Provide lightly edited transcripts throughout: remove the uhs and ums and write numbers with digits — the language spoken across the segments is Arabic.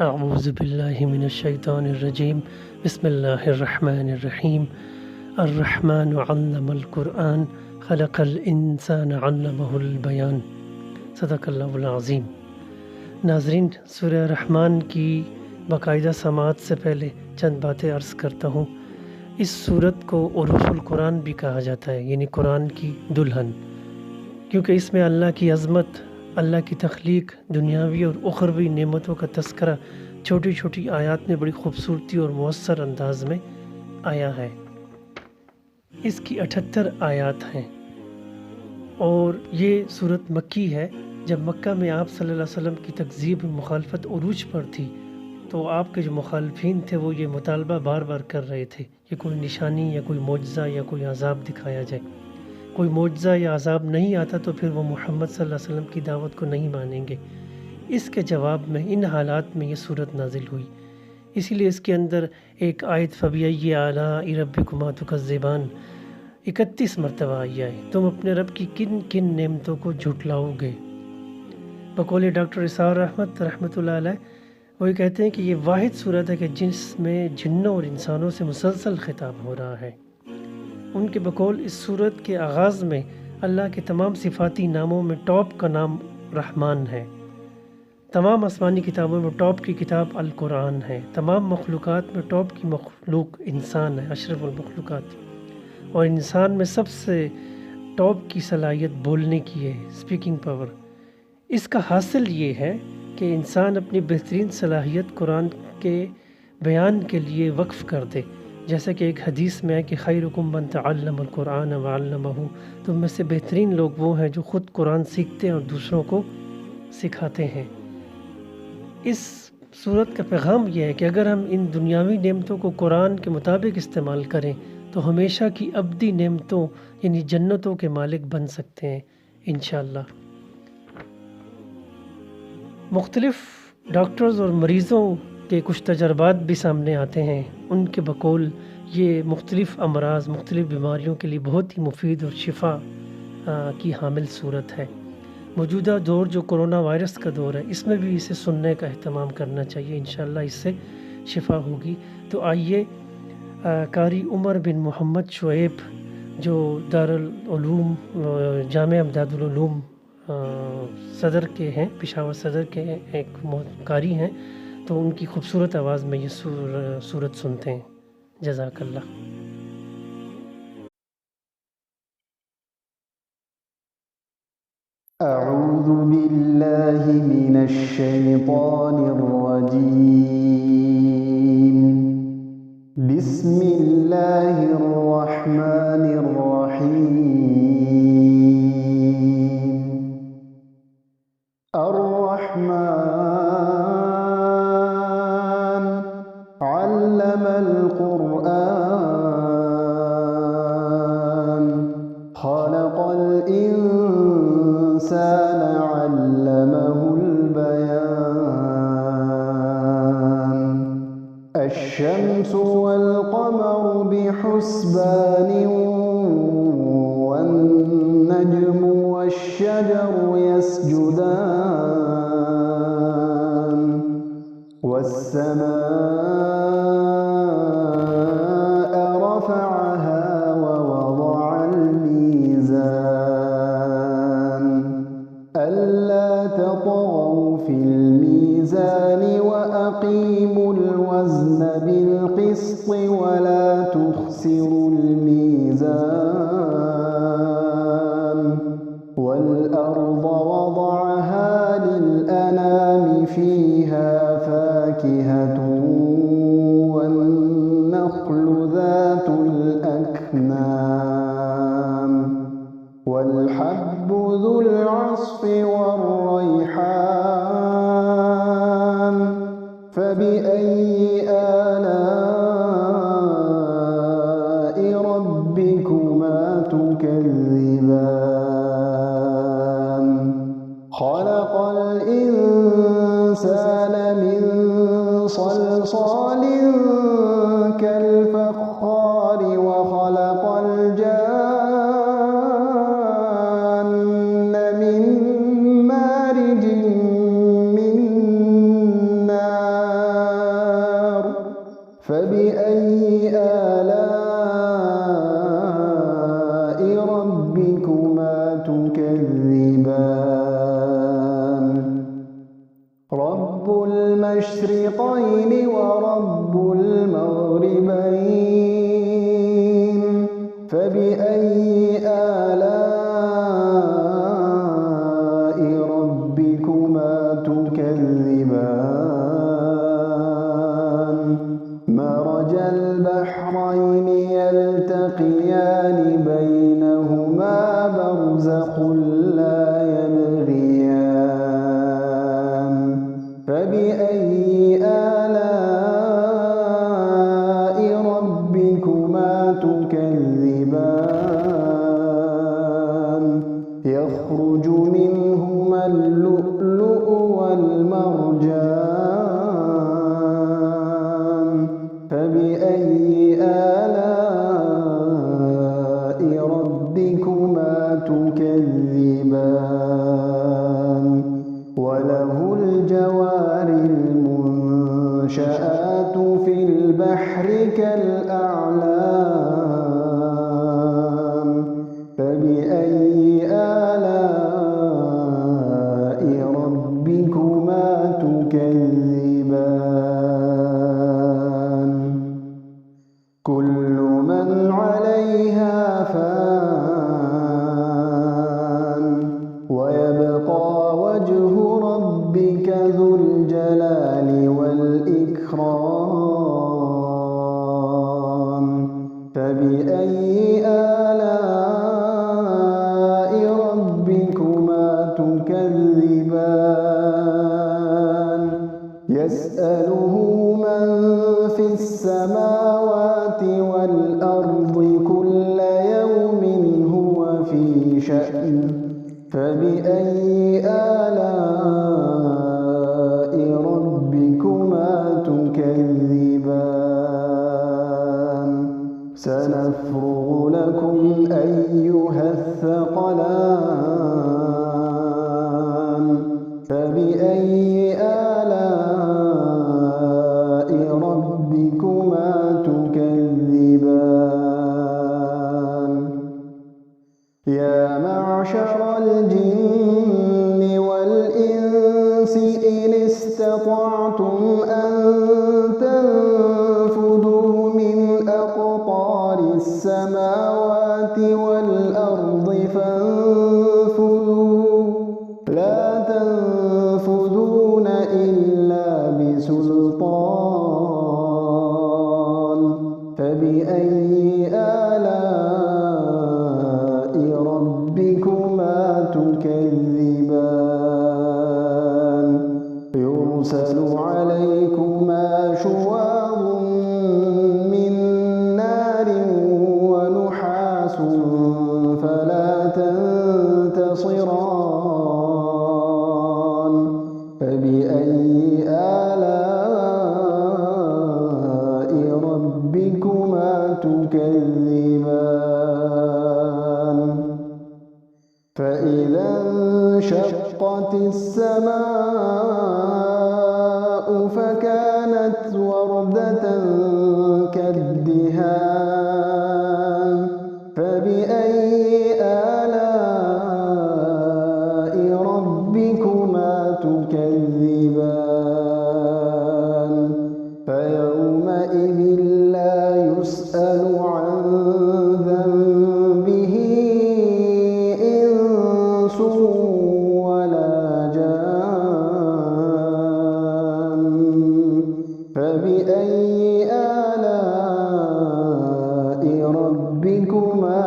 اعوذ باللہ من الشیطان الرجیم بسم اللہ الرحمن الرحیم الرحمن علم القرآن خلق الانسان علمہ البیان صدق اللہ العظیم۔ ناظرین، سورہ رحمان کی باقاعدہ سماعت سے پہلے چند باتیں عرض کرتا ہوں۔ اس سورت کو عروس القرآن بھی کہا جاتا ہے، یعنی قرآن کی دلہن، کیونکہ اس میں اللہ کی عظمت، اللہ کی تخلیق، دنیاوی اور اخروی نعمتوں کا تذکرہ چھوٹی چھوٹی آیات میں بڑی خوبصورتی اور مؤثر انداز میں آیا ہے۔ اس کی 78 آیات ہیں اور یہ سورت مکی ہے۔ جب مکہ میں آپ صلی اللہ علیہ وسلم کی تکذیب مخالفت عروج پر تھی تو آپ کے جو مخالفین تھے وہ یہ مطالبہ بار بار کر رہے تھے کہ کوئی نشانی یا کوئی معجزہ یا کوئی عذاب دکھایا جائے۔ کوئی معجزہ یا عذاب نہیں آتا تو پھر وہ محمد صلی اللہ علیہ وسلم کی دعوت کو نہیں مانیں گے۔ اس کے جواب میں ان حالات میں یہ صورت نازل ہوئی، اسی لیے اس کے اندر ایک آیت فَبِأَيِّ آلَاءِ رَبِّكُمَا تُكَذِّبَانِ 31 مرتبہ آئی ہے، تم اپنے رب کی کن کن نعمتوں کو جھٹلاؤ گے۔ بقول ڈاکٹر اسحاق احمد رحمۃ اللہ علیہ، وہ یہ کہتے ہیں کہ یہ واحد صورت ہے کہ جس میں جنوں اور انسانوں سے مسلسل خطاب ہو رہا ہے۔ ان کے بقول اس صورت کے آغاز میں اللہ کے تمام صفاتی ناموں میں ٹاپ کا نام رحمان ہے۔ تمام آسمانی کتابوں میں ٹاپ کی کتاب القرآن ہے۔ تمام مخلوقات میں ٹاپ کی مخلوق انسان ہے، اشرف المخلوقات، اور انسان میں سب سے ٹاپ کی صلاحیت بولنے کی ہے، اسپیکنگ پاور۔ اس کا حاصل یہ ہے کہ انسان اپنی بہترین صلاحیت قرآن کے بیان کے لیے وقف کر دے، جیسا کہ ایک حدیث میں ہے کہ خیرکم من تعلم القرآن وعلمہ، تم میں سے بہترین لوگ وہ ہیں جو خود قرآن سیکھتے ہیں اور دوسروں کو سکھاتے ہیں۔ اس صورت کا پیغام یہ ہے کہ اگر ہم ان دنیاوی نعمتوں کو قرآن کے مطابق استعمال کریں تو ہمیشہ کی ابدی نعمتوں یعنی جنتوں کے مالک بن سکتے ہیں انشاءاللہ۔ مختلف ڈاکٹرز اور مریضوں کے کچھ تجربات بھی سامنے آتے ہیں۔ ان کے بقول یہ مختلف امراض، مختلف بیماریوں کے لیے بہت ہی مفید اور شفا کی حامل صورت ہے۔ موجودہ دور جو کرونا وائرس کا دور ہے، اس میں بھی اسے سننے کا اہتمام کرنا چاہیے، انشاءاللہ اس سے شفا ہوگی۔ تو آئیے قاری عمر بن محمد شعیب جو دارالعلوم جامعہ امداد العلوم صدر کے ہیں، پشاور صدر کے ایک قاری ہیں، تو ان کی خوبصورت آواز میں یہ صورت سنتے ہیں۔ جزاک اللہ۔ اعوذ باللہ من الشیطان الرجیم، بسم اللہ الرحمن الرحیم۔ الرحمن علم القرآن خلق الإنسان علمه البيان، الشمس والقمر بحسبان والنجم والشجر يسجدان، والسماء رفعها ووضع الميزان ألا تطغوا في الميزان وأقيموا الوزن بالقسط ولا تخسروا الميزان، والأرض وضعها للأنام فيها فاكهة والنخل ذات الأكمام والحب ذو العصف والريحان، فبأي آلاء ربكما تكذبان، خلق الإنسان من صلصال كالفخار وخلق الجان من مارج من نار فبأي آلاء ربكما تكذبان رب المشرقين ورب المغربين فبأي آلاء ربكما تكذبان مرج البحرين يلتقيان بينهما برزخ لا يبغيان فبأي آلاء ربكما تكذبان يخرج منهما اللؤلؤ والمرجان فبأي آلاء ربكما تكذبان وله الجوار المنشآت في البحر كالأعلام فبأي آلاء ربكما تكذبان كل من عليها فان ويبقى وجه ربك ذو الجلال والإكرام فبأي آلاء ربكما تكذبان يسأله من في السماوات والأرض كل يوم هو في شأن فبأي آلاء ربكما تكذبان سنفرغ لكم أيها الثقلان فبأي آلاء ربكما تكذبان يا معشر الجن والإنس إن استطعتم أن تنفذوا من أقطار السماوات والأرض فانفذوا لا تنفذون إلا بسلطان فبأي آلاء ربكما تكذبان يرسل عليكما شواظ من نار ونحاس فلا تنتصران فبأي آلاء ربكما تكذبان فإذا انشقت السماء فكانت وردة كالدهان فبأي آلاء ربكما تكذبان فيومئذ لا يسأل عن ذنبه إنس ولا جان فبأي آلاء ربكما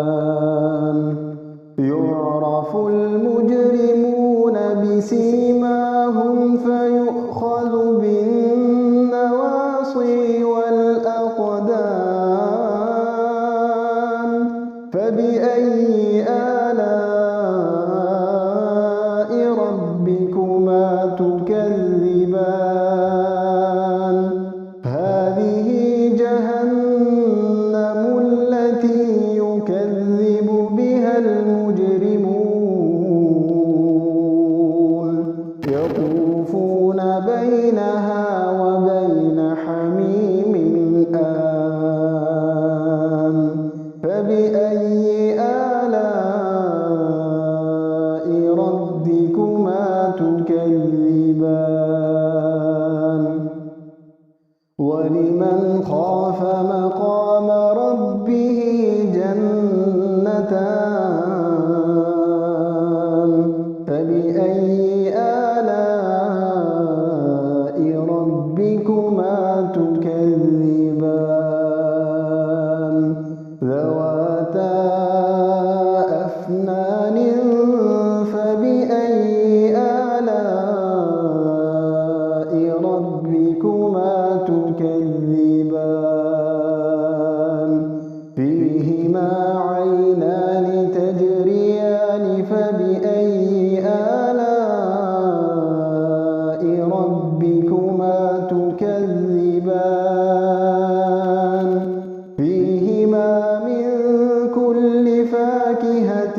تكذبان يعرف المجرمون بسيماهم فيؤخذ بالنواصي والأقدام فبأي آلاء ربكما تكذبان هذه جهنم التي يكذب بها المجرمون يطوفون بينها ولمن خاف مقام ربه جنتان فبأي آلاء ربكما تكذبان ذواتا أفنان فبأي آلاء ربكما تكذبان فيهما عينان تجريان فبأي آلاء ربكما تكذبان فيهما من كل فاكهة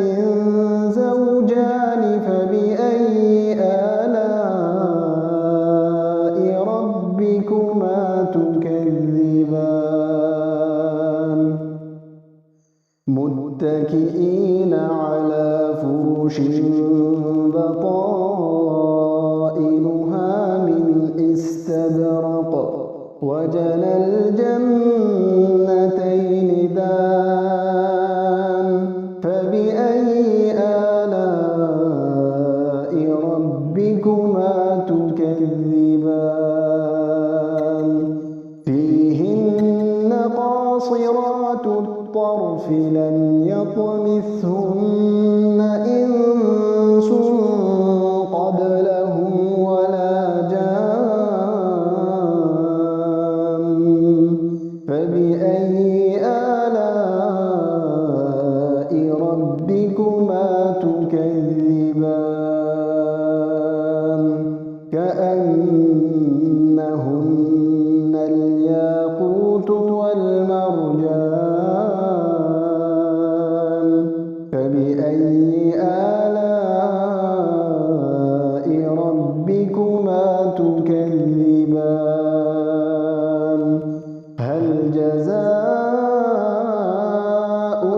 زوجان فبأي آلاء ربكما تكذبان متكئين على فرش بطائنها من استبرق وجنى الجنتين دان فبأي آلاء ربكما تكذبان فيهن قاصرات الطرف لم يطمثهن إنس قبلهم ولا جان فبأي آلاء ربكما تكذبان كأنهن الياقوت والمرجان فبأي آلاء ربكما تكذبان هل جزاء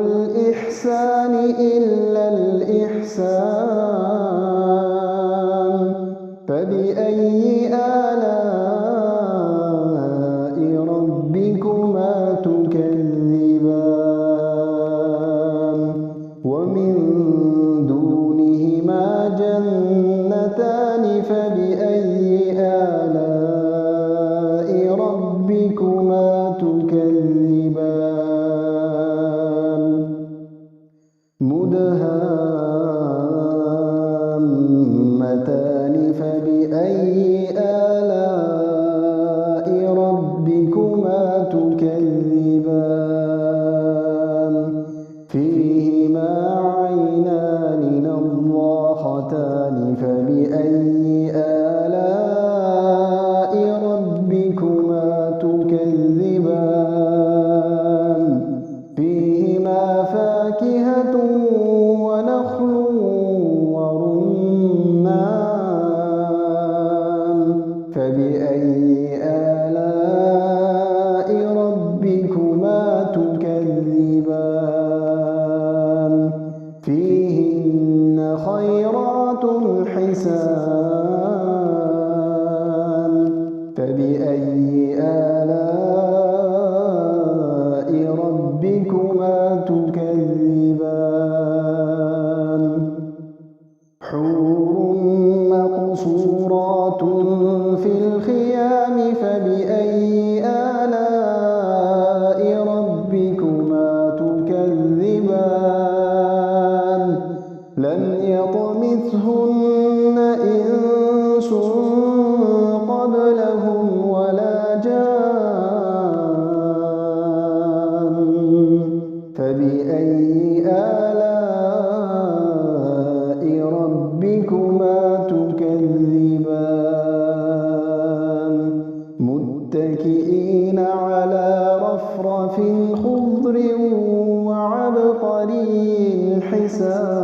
الإحسان إلا الإحسان فبأي آلاء ربكما تكذبان ومن دونهما جنتان فبأي آلاء ربكما تكذبان مدهامتان فبأي آلاء ربكما تكذبان فيهما عينان نضاختان فبأي آلاء ربكما تكذبان فيهما فاكهة ونخل ورمان فبأي آلاء ربكما تكذبان فيهن خيرات حسان فبأي آلاء ربكما تكذبان حور مقصورات في الخيام فبأي آلاء ربكما تكذبان لم يطمثهن إنس قبلهم ولا جان فبأي آلاء ربكما تكذبان متكئين على رفرف خضر وعبقري حسان